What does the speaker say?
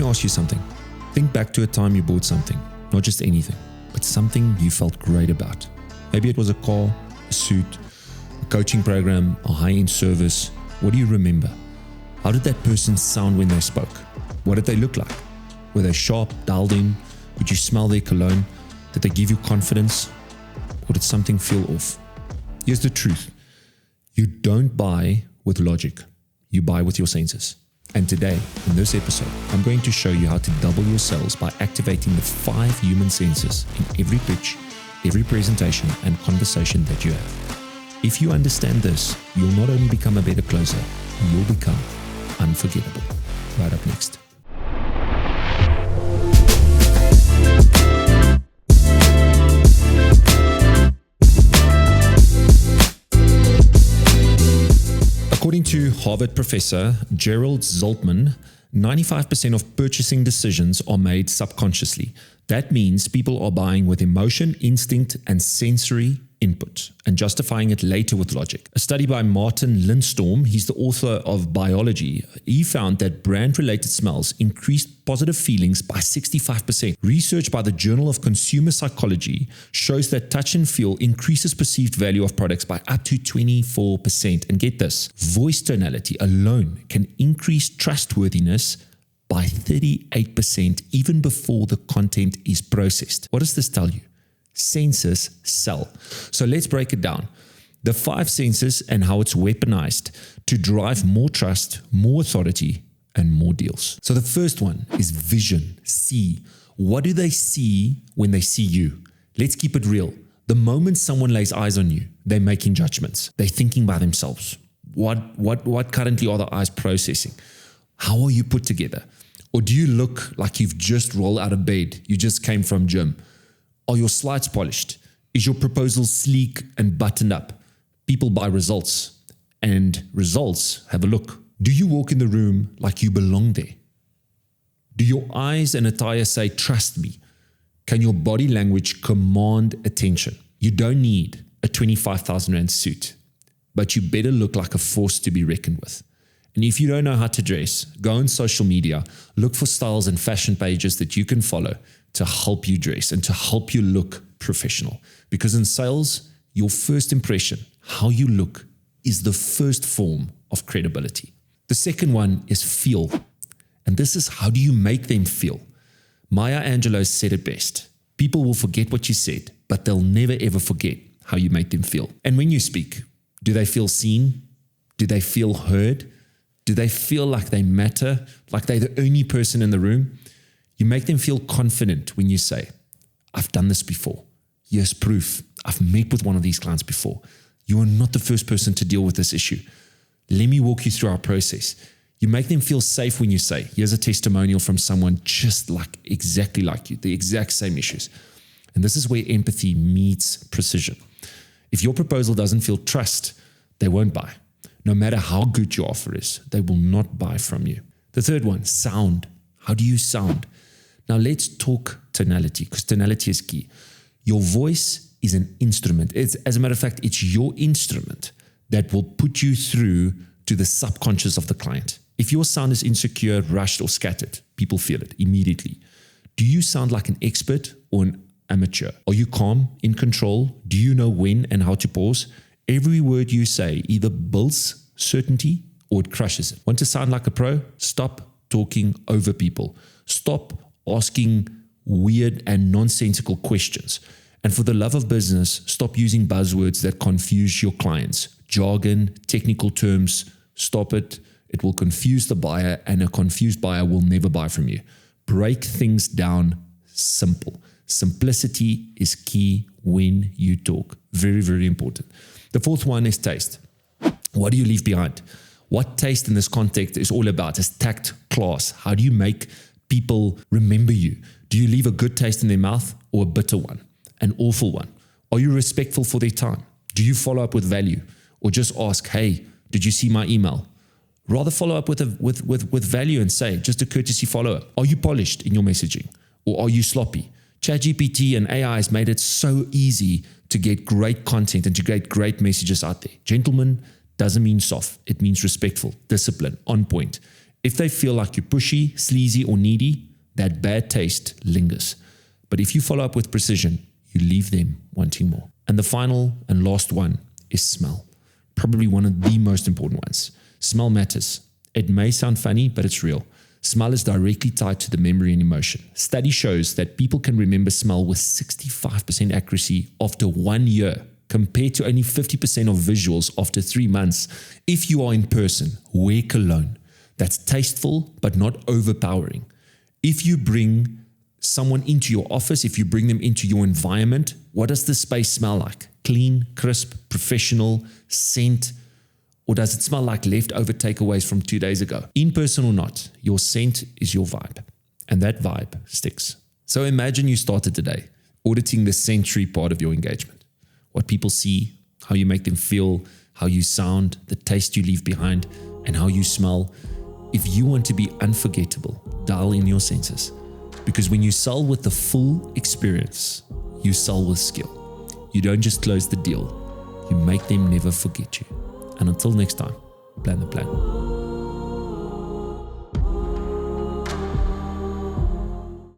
ask you something. Think back to a time you bought something, not just anything, but something you felt great about. Maybe it was a car, a suit, a coaching program, a high-end service. What do you remember? How did that person sound when they spoke? What did they look like? Were they sharp, dialed in? Would you smell their cologne? Did they give you confidence? Or did something feel off? Here's the truth. You don't buy with logic. You buy with your senses. And today, in this episode, I'm going to show you how to double your sales by activating the 5 human senses in every pitch, every presentation, and conversation that you have. If you understand this, you'll not only become a better closer, you'll become unforgettable. Right up next. According to Harvard professor Gerald Zoltman, 95% of purchasing decisions are made subconsciously. That means people are buying with emotion, instinct, and sensory input and justifying it later with logic. A study by Martin Lindstorm, he's the author of Biology, he found that brand-related smells increased positive feelings by 65%. Research by the Journal of Consumer Psychology shows that touch and feel increases perceived value of products by up to 24%. And get this, voice tonality alone can increase trustworthiness by 38% even before the content is processed. What does this tell you? Senses sell. So let's break it down. The 5 senses and how it's weaponized to drive more trust, more authority, and more deals. So the first one is vision, see. What do they see when they see you? Let's keep it real. The moment someone lays eyes on you, they're making judgments. They're thinking by themselves. What currently are the eyes processing? How are you put together? Or do you look like you've just rolled out of bed? You just came from gym. Are your slides polished? Is your proposal sleek and buttoned up? People buy results, and results have a look. Do you walk in the room like you belong there? Do your eyes and attire say, trust me? Can your body language command attention? You don't need a 25,000 Rand suit, but you better look like a force to be reckoned with. And if you don't know how to dress, go on social media, look for styles and fashion pages that you can follow to help you dress and to help you look professional. Because in sales, your first impression, how you look, is the first form of credibility. The second one is feel. And this is, how do you make them feel? Maya Angelou said it best. People will forget what you said, but they'll never ever forget how you make them feel. And when you speak, do they feel seen? Do they feel heard? Do they feel like they matter, like they're the only person in the room? You make them feel confident when you say, I've done this before. Here's proof. I've met with one of these clients before. You are not the first person to deal with this issue. Let me walk you through our process. You make them feel safe when you say, here's a testimonial from someone just like, exactly like you, the exact same issues. And this is where empathy meets precision. If your proposal doesn't feel trust, they won't buy. No matter how good your offer is, they will not buy from you. The third one, sound. How do you sound? Now let's talk tonality, because tonality is key. Your voice is an instrument. As a matter of fact, it's your instrument that will put you through to the subconscious of the client. If your sound is insecure, rushed, or scattered, people feel it immediately. Do you sound like an expert or an amateur? Are you calm, in control? Do you know when and how to pause? Every word you say either builds certainty or it crushes it. Want to sound like a pro? Stop talking over people. Stop asking weird and nonsensical questions. And for the love of business, stop using buzzwords that confuse your clients. Jargon, technical terms, stop it. It will confuse the buyer, and a confused buyer will never buy from you. Break things down simple. Simplicity is key when you talk. Very, very important. The fourth one is taste. What do you leave behind? What taste in this context is all about is tact, class. How do you make people remember you? Do you leave a good taste in their mouth or a bitter one, an awful one? Are you respectful for their time? Do you follow up with value, or just ask, hey, did you see my email? Rather follow up with value and say, just a courtesy follow-up. Are you polished in your messaging, or are you sloppy? ChatGPT and AI has made it so easy to get great content and to get great messages out there. Gentlemen doesn't mean soft. It means respectful, disciplined, on point. If they feel like you're pushy, sleazy, or needy, that bad taste lingers. But if you follow up with precision, you leave them wanting more. And the final and last one is smell. Probably one of the most important ones. Smell matters. It may sound funny, but it's real. Smell is directly tied to the memory and emotion. Study shows that people can remember smell with 65% accuracy after 1 year, compared to only 50% of visuals after 3 months. If you are in person, wear cologne that's tasteful but not overpowering. If you bring someone into your office, if you bring them into your environment, what does the space smell like? Clean, crisp, professional, scent? Or does it smell like leftover takeaways from 2 days ago? In person or not, your scent is your vibe. And that vibe sticks. So imagine you started today auditing the sensory part of your engagement. What people see, how you make them feel, how you sound, the taste you leave behind, and how you smell. If you want to be unforgettable, dial in your senses. Because when you sell with the full experience, you sell with skill. You don't just close the deal, you make them never forget you. And until next time, plan the plan.